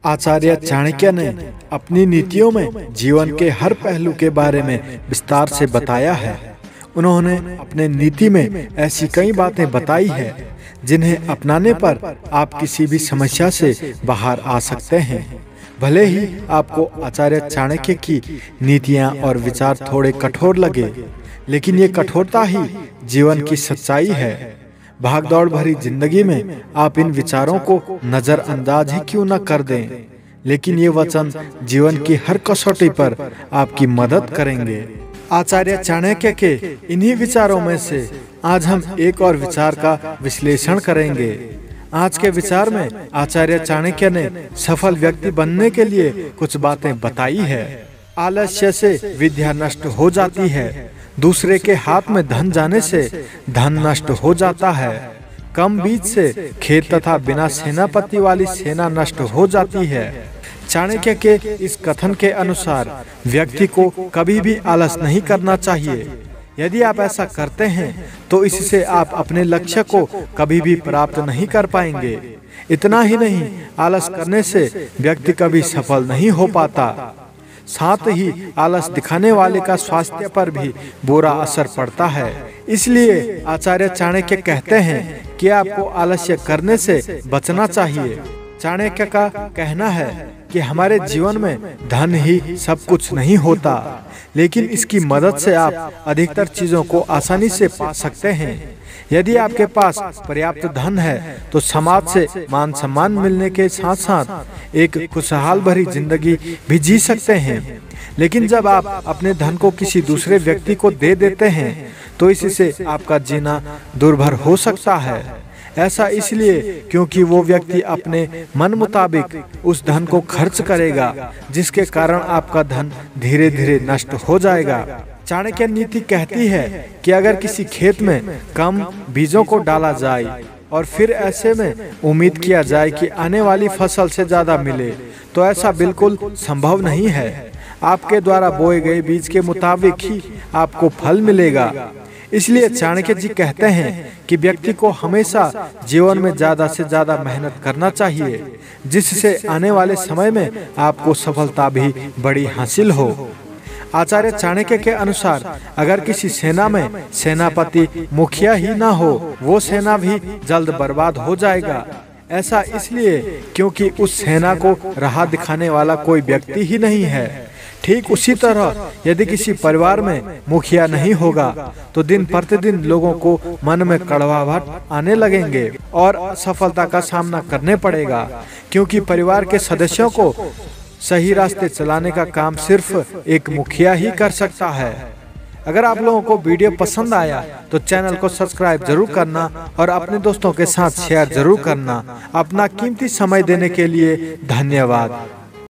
आचार्य चाणक्य ने अपनी नीतियों में जीवन के हर पहलू के बारे में विस्तार से बताया है। उन्होंने अपने नीति में ऐसी कई बातें बताई है जिन्हें अपनाने पर आप किसी भी समस्या से बाहर आ सकते हैं। भले ही आपको आचार्य चाणक्य की नीतियां और विचार थोड़े कठोर लगे, लेकिन ये कठोरता ही जीवन की सच्चाई है। भागदौड़ भरी जिंदगी में आप इन विचारों को नजरअंदाज ही क्यों न कर दें, लेकिन ये वचन जीवन की हर कसौटी पर आपकी मदद करेंगे। आचार्य चाणक्य के इन्हीं विचारों में से आज हम एक और विचार का विश्लेषण करेंगे। आज के विचार में आचार्य चाणक्य ने सफल व्यक्ति बनने के लिए कुछ बातें बताई है। आलस्य से विद्या नष्ट हो जाती है, दूसरे के हाथ में धन जाने से धन नष्ट हो जाता है, कम बीज से खेत तथा बिना सेनापति वाली सेना नष्ट हो जाती है। चाणक्य के इस कथन के अनुसार व्यक्ति को कभी भी आलस नहीं करना चाहिए। यदि आप ऐसा करते हैं तो इससे आप अपने लक्ष्य को कभी भी प्राप्त नहीं कर पाएंगे। इतना ही नहीं, आलस करने से व्यक्ति कभी सफल नहीं हो पाता। साथ ही आलस दिखाने वाले का स्वास्थ्य पर भी बुरा असर पड़ता है। इसलिए आचार्य चाणक्य कहते हैं कि आपको आलस्य करने से बचना चाहिए। चाणक्य का कहना है कि हमारे जीवन में धन ही सब कुछ नहीं होता, लेकिन इसकी मदद से आप अधिकतर चीजों को आसानी से पा सकते हैं। यदि आपके पास पर्याप्त धन है तो समाज से मान सम्मान मिलने के साथ साथ एक खुशहाल भरी जिंदगी भी जी सकते हैं। लेकिन जब आप अपने धन को किसी दूसरे व्यक्ति को दे देते हैं तो इससे आपका जीना दुर्भर हो सकता है। ऐसा इसलिए क्योंकि वो व्यक्ति अपने मन मुताबिक उस धन को खर्च करेगा, जिसके कारण आपका धन धीरे धीरे नष्ट हो जाएगा। चाणक्य नीति कहती है कि अगर किसी खेत में कम बीजों को डाला जाए और फिर ऐसे में उम्मीद किया जाए कि आने वाली फसल से ज्यादा मिले, तो ऐसा बिल्कुल संभव नहीं है। आपके द्वारा बोए गए बीज के मुताबिक ही आपको फल मिलेगा। इसलिए चाणक्य जी कहते हैं कि व्यक्ति को हमेशा जीवन में ज्यादा से ज्यादा मेहनत करना चाहिए, जिससे आने वाले समय में आपको सफलता भी बड़ी हासिल हो। आचार्य चाणक्य के अनुसार अगर किसी सेना में सेनापति मुखिया ही ना हो, वो सेना भी जल्द बर्बाद हो जाएगा। ऐसा इसलिए क्योंकि उस सेना को राह दिखाने वाला कोई व्यक्ति ही नहीं है। ठीक उसी तरह यदि किसी परिवार में मुखिया नहीं होगा तो दिन प्रतिदिन लोगों को मन में कड़वाहट आने लगेंगे और असफलता का सामना करने पड़ेगा, क्योंकि परिवार के सदस्यों को सही रास्ते चलाने का काम सिर्फ एक मुखिया ही कर सकता है। अगर आप लोगों को वीडियो पसंद आया तो चैनल को सब्सक्राइब जरूर करना और अपने दोस्तों के साथ शेयर जरूर करना। अपना कीमती समय देने के लिए धन्यवाद।